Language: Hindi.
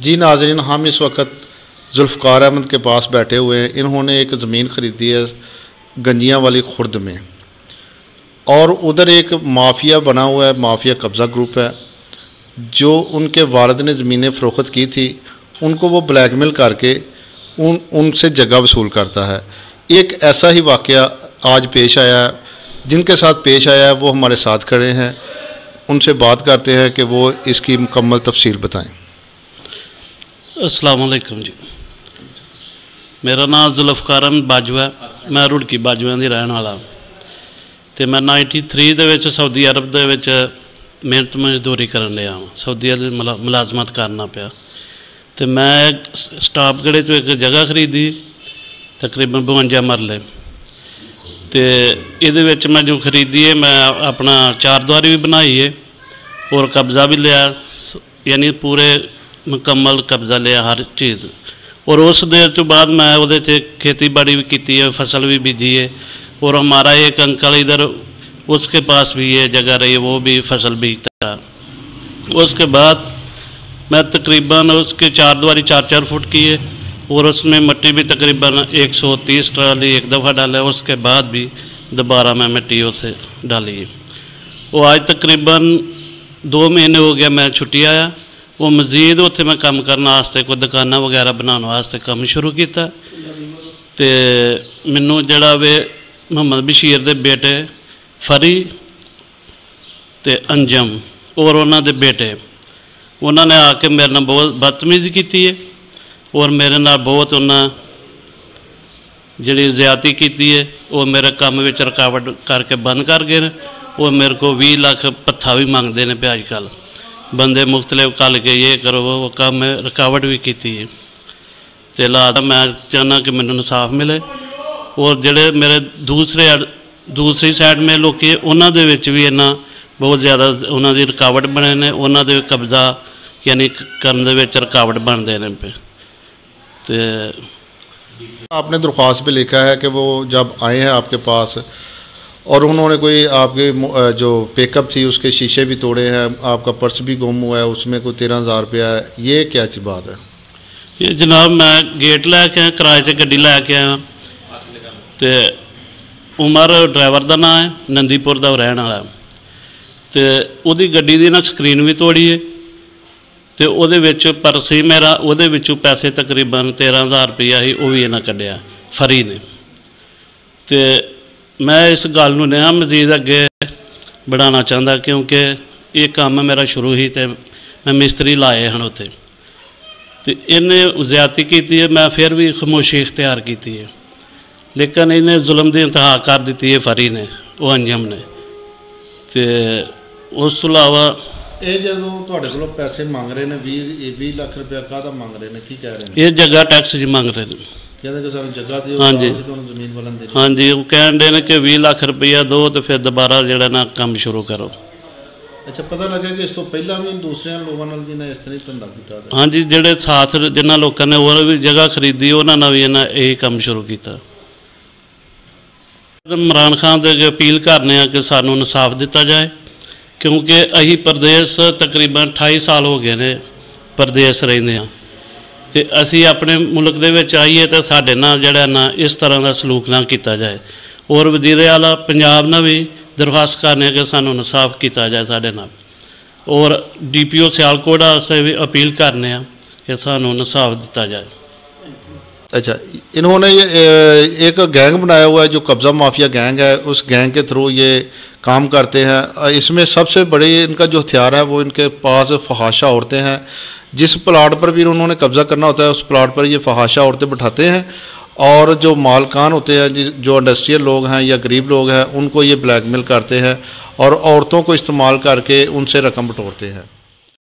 जी नाज़रीन, हम इस वक्त जुल्फ़कार अहमद के पास बैठे हुए हैं। इन्होंने एक ज़मीन ख़रीदी है गंजियाँ वाली खुर्द में, और उधर एक माफिया बना हुआ है, माफिया कब्ज़ा ग्रुप है, जो उनके वालिद ने ज़मीनें फ़रोख्त की थी, उनको वो ब्लैकमेल करके उनसे जगह वसूल करता है। एक ऐसा ही वाक़या आज पेश आया है। जिनके साथ पेश आया है वो हमारे साथ खड़े हैं, उनसे बात करते हैं कि वो इसकी मुकम्मल तफसील बताएं। अस्सलाम वालेकुम जी, मेरा नाम जुल्फ़कार अहमद बाजवा है। मैं रुड़की बाजवा की रहने वाला। तो मैं 93 दे विच सऊदी अरब दे विच मेहनत मजदूरी करन लिया, सऊदी मुलाजमत करना पाया। तो मैं स्टाफगढ़े चो एक जगह खरीदी तकरीबन 52 मरले। तो ये मैं जो खरीदी है, मैं अपना 4 द्वारी भी बनाई है और कब्ज़ा भी लिया, यानी पूरे मुकम्मल कब्ज़ा लिया हर चीज़। और उस देर तो बाद मैं वो खेती बाड़ी भी की है, फसल भी बीजी है। और हमारा एक अंकल इधर, उसके पास भी ये जगह रही है, वो भी फसल बीजता है। उसके बाद मैं तकरीबन उसके 4 द्वारी 4-4 फुट की है, और उसमें मिट्टी भी तकरीबन 130 ट्राली एक दफ़ा डाला। उसके बाद भी दोबारा मैं मिट्टी उसे डाली है। वो आज तकरीबन 2 महीने हो गया मैं छुट्टी आया। वो मजीद उत्थे मैं काम करने वास्ते, कोई दुकाना वगैरह बनाने वास्ते काम शुरू किया। तो मैनू जड़ा वे मोहम्मद बशीर दे बेटे फरी ते अंजम और उन्होंने बेटे, उन्होंने आके मेरे नाल बहुत बदतमीजी की है, और मेरे नाल बहुत उन्हें जी ज़्यादती की है। वो मेरे काम में रुकावट करके बंद कर गए। वो मेरे को 20 लाख भत्था भी मंगते हैं पे अजकल बंदे मुख्तलिफ कल के, ये करो वो काम में रुकावट भी की है। तो हालात मैं चाहना कि मैंने इंसाफ मिले। और जोड़े मेरे दूसरी साइड में लोग उन्होंने भी इन्ना बहुत ज़्यादा उन्होंने रुकावट बने ने, उन्होंने कब्ज़ा यानी करने रुकावट बनते हैं पे। तो आपने दरख्वास्त पे लिखा है कि वो जब आए हैं आपके पास और उन्होंने कोई आपके जो पिकअप थी उसके शीशे भी तोड़े हैं, आपका पर्स भी गुम हुआ है, उसमें कोई 13,000 रुपया है, ये क्या ची बात है? ये जनाब मैं गेट लैके आया, किराए से गड्डी लैके आया। तो उमर ड्राइवर का नाम है, नंदीपुर का रहने वाला। तो वो गड्डी की ना स्क्रीन भी तोड़ी है। तो वो पर्स ही मेरा, वो पैसे तकरीबन 13,000 रुपया ही, वो भी इन्हें कढ़िया फरी ने। तो मैं इस गल नूं नया मजीद अगे बढ़ाना चाहता, क्योंकि ये काम मेरा शुरू ही, तो मैं मिस्त्री लाए हैं उत्थे। तो इन्हें ज़्यादती की है, मैं फिर भी खामोशी इख्तियार की है, लेकिन इन्हें जुल्म की इंतहा कर दी है फरी ने, वो अंजम ने। तो उस तो इलावा ये जो पैसे मांग रहे हैं 20 लाख रुपया काहदा मांग रहे हैं, की कह रहे हैं? ये जगह टैक्स जी मांग रहे हैं। हाँ जी, हाँ जी, वो कह रहे हैं कि 20 लाख रुपया दो तो फिर दोबारा जो ना काम शुरू करो। अच्छा, पता लगा कि इस तो पहला भी दूसरे लोगों ने भी इस तरह धंधा किया? हाँ जी, जोड़े साथ जिन्होंने लोगों ने और भी जगह खरीदी, उन्होंने भी इन्हें यही काम शुरू किया। इमरान खान के अपील करने कि सानू इंसाफ दिता जाए, क्योंकि अही प्रदेश तकरीबन 28 साल हो गए ने प्रदेश रहंदे हां। तो असी अपने मुल्क दे विच आईए तो साडे नाल जिहड़ा ना इस तरह का सलूक ना किया जाए। और वज़ीर आला पंजाब ने भी दरख्वास्त करने कि सानू इंसाफ किया जाए साडे नाल। और DPO सियालकोट से भी अपील करने कि सानू इंसाफ दिता जाए। अच्छा, इन्होंने ये एक गैंग बनाया हुआ है जो कब्ज़ा माफिया गैंग है, उस गैंग के थ्रू ये काम करते हैं। इसमें सबसे बड़े इनका जो हथियार है वो इनके पास फहाशा औरतें हैं। जिस प्लाट पर भी उन्होंने कब्ज़ा करना होता है उस प्लाट पर ये फहाशा औरतें बिठाते हैं, और जो मालकान होते हैं, जो इंडस्ट्रियल लोग हैं या गरीब लोग हैं, उनको ये ब्लैकमेल करते हैं और औरतों को इस्तेमाल करके उनसे रकम बटोरते हैं।